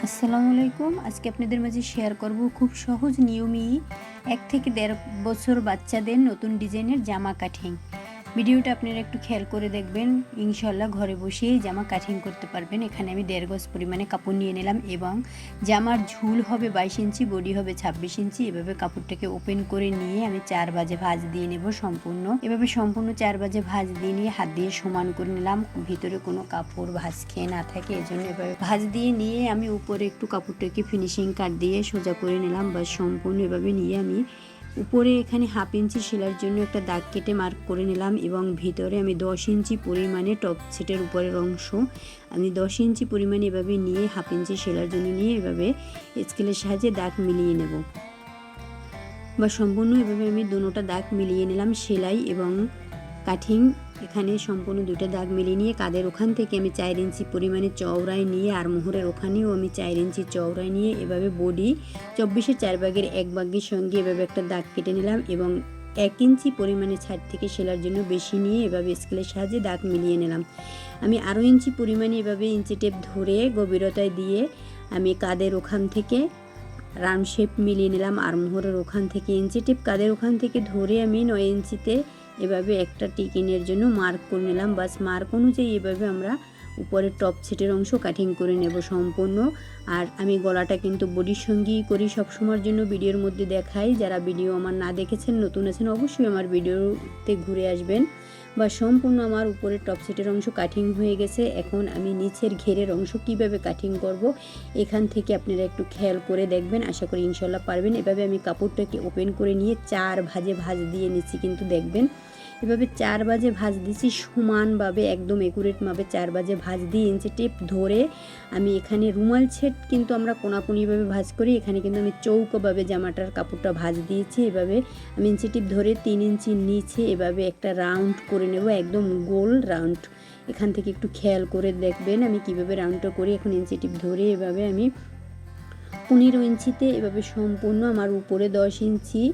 আসসালামু আলাইকুম। আজকে আপনাদের মাঝে শেয়ার করব খুব সহজ নিয়মেই 1 থেকে 1.5 বছর বাচ্চাদের নতুন ডিজাইনের জামা কাটিং। ভিডিওটা আপনারা একটু খেয়াল করে দেখবেন, ইনশাআল্লাহ ঘরে বসেই জামা কাটিং করতে পারবেন। এখানে আমি 1.5 গজ পরিমাণে কাপড় নিয়ে নিলাম এবং জামার ঝুল হবে 22 ইঞ্চি, বডি হবে 26 ইঞ্চি। এভাবে কাপড়টাকে ওপেন করে নিয়ে আমি 4 ভাঁজে ভাঁজ দিয়ে নেব সম্পূর্ণ। এভাবে সম্পূর্ণ 4 ভাঁজে ভাঁজ দিয়ে নিয়ে হাত দিয়ে সমান করে নিলাম, ভিতরে কোনো কাপড় ভাঁজ খেয়ে না থাকে, এজন্য এভাবে ভাঁজ দিয়ে নিয়ে আমি উপরে একটু কাপড়টাকে ফিনিশিং কাট দিয়ে সোজা করে নিলাম। বা সম্পূর্ণ এভাবে নিয়ে আমি উপরে এখানে 1/2 ইঞ্চি সেলাইয়ের জন্য একটা দাগ কেটে মার্ক করে নিলাম এবং ভিতরে আমি 10 ইঞ্চি পরিমাণে টপ সেটের উপরের অংশ আমি 10 ইঞ্চি পরিমাণে এভাবে নিয়ে 1/2 ইঞ্চি সেলাইয়ের জন্য নিয়ে এভাবে স্কেলের সাহায্যে দাগ মিলিয়ে নেব। বা সম্পূর্ণ এভাবে আমি দুটোটা দাগ মিলিয়ে নিলাম, সেলাই এবং কাটিং। এখানে সম্পূর্ণ দুটো দাগ মিলিয়ে নিয়ে কাঁধের ওখান থেকে আমি 4 ইঞ্চি পরিমাণে চওড়ায় নিয়ে আর মোহরের ওখানেও আমি 4 ইঞ্চি চওড়ায় নিয়ে এভাবে বডি 24-এর 4 ভাগের 1 ভাগের সঙ্গে এভাবে একটা দাগ কেটে নিলাম এবং 1 ইঞ্চি পরিমাণে ছাড় থেকে সেলার জন্য বেশি নিয়ে এভাবে স্কেলের সাহায্যে দাগ মিলিয়ে নিলাম। আমি আরও ইঞ্চি পরিমাণে এভাবে ইঞ্চি টেপ ধরে গভীরতায় দিয়ে আমি কাঁধের ওখান থেকে রাউন্ড শেপ মিলিয়ে নিলাম। আর মোহরের ওখান থেকে ইঞ্চি টেপ কাঁধের ওখান থেকে ধরে আমি 9 ইঞ্চিতে এভাবে একটা টিকিনের জন্য মার্ক করে নিলাম। বাস মার্ক অনুযায়ী এভাবে আমরা উপরের টপ সেটের অংশ কাটিং করে নেব সম্পূর্ণ। আর আমি গলাটা কিন্তু বডির সঙ্গেই করি সবসময়ের জন্য, ভিডিওর মধ্যে দেখাই। যারা ভিডিও আমার না দেখেছেন, নতুন আছেন, অবশ্যই আমার ভিডিওতে ঘুরে আসবেন। বা সম্পূর্ণ আমার উপরের টপ সেটের অংশ কাটিং হয়ে গেছে। এখন আমি নিচের ঘেরের অংশ কিভাবে কাটিং করব এখান থেকে আপনারা একটু খেয়াল করে দেখবেন, আশা করি ইনশাল্লাহ পারবেন। এভাবে আমি কাপড়টাকে ওপেন করে নিয়ে 4 ভাঁজে ভাঁজ দিয়ে নিচ্ছি, কিন্তু দেখবেন এভাবে 4 ভাঁজে ভাঁজ দিচ্ছি সমানভাবে, একদম একুরেটভাবে 4 ভাঁজে ভাঁজ দিয়ে ইঞ্চি টেপ ধরে আমি এখানে রুমাল ছেট কিন্তু আমরা কোনাকুনিভাবে ভাঁজ করি, এখানে কিন্তু আমি চৌকোভাবে জামাটার কাপড়টা ভাঁজ দিয়েছি। এভাবে আমি ইঞ্চি টেপ ধরে 3 ইঞ্চি নিচে এভাবে একটা রাউন্ড করে নেব, একদম গোল রাউন্ড। এখান থেকে একটু খেয়াল করে দেখবেন আমি কিভাবে রাউন্ডটা করি। এখন ইঞ্চি টেপ ধরে এভাবে আমি 15 ইঞ্চিতে এভাবে সম্পূর্ণ আমার উপরে 10 ইঞ্চি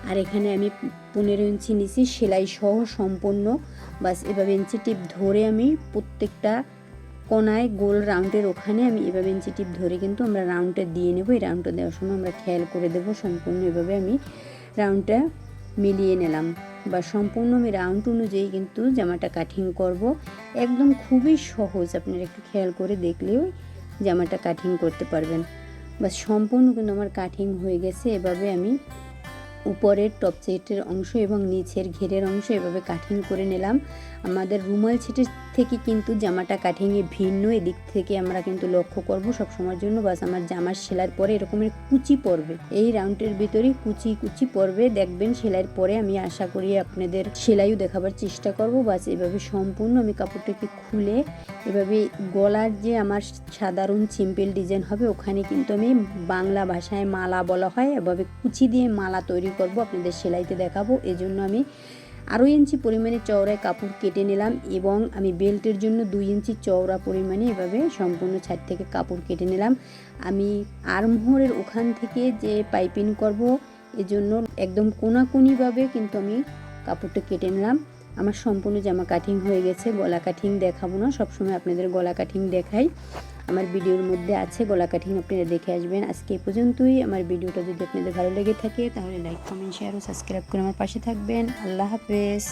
আর এখানে আমি 15 ইঞ্চি নিচে সেলাই সহ সম্পূর্ণ। বাস এভাবে ইঞ্চি টিপ ধরে আমি প্রত্যেকটা কোনায় গোল রাউন্ডের ওখানে আমি এভাবে ইঞ্চি টিপ ধরে কিন্তু আমরা রাউন্ডটা দিয়ে নেব। এই রাউন্ডটা দেওয়ার সময় আমরা খেয়াল করে দেব সম্পূর্ণ এভাবে আমি রাউন্ডটা মিলিয়ে নিলাম। বা সম্পূর্ণ আমি রাউন্ড অনুযায়ী কিন্তু জামাটা কাটিং করব, একদম খুবই সহজ, আপনারা একটু খেয়াল করে দেখলেও জামাটা কাটিং করতে পারবেন। বাস সম্পূর্ণ কিন্তু আমার কাটিং হয়ে গেছে। এভাবে আমি উপরের টপ সেটের অংশ এবং নিচের ঘেরের অংশ এভাবে কাটিং করে নিলাম। আমাদের রুমাল সেটের থেকে কিন্তু জামাটা কাটিংয়ে ভিন্ন, এদিক থেকে আমরা কিন্তু লক্ষ্য করব সবসময়ের জন্য। বাস আমার জামার সেলাইয়ের পরে এরকমের কুচি পড়বে, এই রাউন্ডের ভিতরে কুচি কুচি পড়বে, দেখবেন সেলাইয়ের পরে। আমি আশা করি আপনাদের সেলাইও দেখাবার চেষ্টা করব। বাস এভাবে সম্পূর্ণ আমি কাপড়টাকে খুলে এভাবে গলার যে আমার সাধারণ সিম্পল ডিজাইন হবে ওখানে কিন্তু আমি বাংলা ভাষায় মালা বলা হয়, এভাবে কুচি দিয়ে মালা তৈরি করব, আপনাদের সেলাইতে দেখাবো। এজন্য আমি আরও ইঞ্চি পরিমাণে চওড়ায় কাপড় কেটে নিলাম এবং আমি বেল্টের জন্য 2 ইঞ্চি চওড়া পরিমাণে এভাবে সম্পূর্ণ ছাদ থেকে কাপড় কেটে নিলাম। আমি আর্মহোলের ওখান থেকে যে পাইপিং করব এজন্য একদম কোনাকুনিভাবে কিন্তু আমি কাপড়টা কেটে নিলাম। আমার সম্পূর্ণ জামা কাটিং হয়ে গেছে। গলা কাটিং দেখাবো না, সবসময় আপনাদের গলা কাটিং দেখাই, আমার ভিডিওর মধ্যে আছে গলা কাটিং, আপনারা দেখে আসবেন। আজকে এই পর্যন্তই। আমার ভিডিওটা যদি আপনাদের ভালো লেগে থাকে তাহলে লাইক, কমেন্ট, শেয়ার ও সাবস্ক্রাইব করে আমার পাশে থাকবেন। আল্লাহ হাফেজ।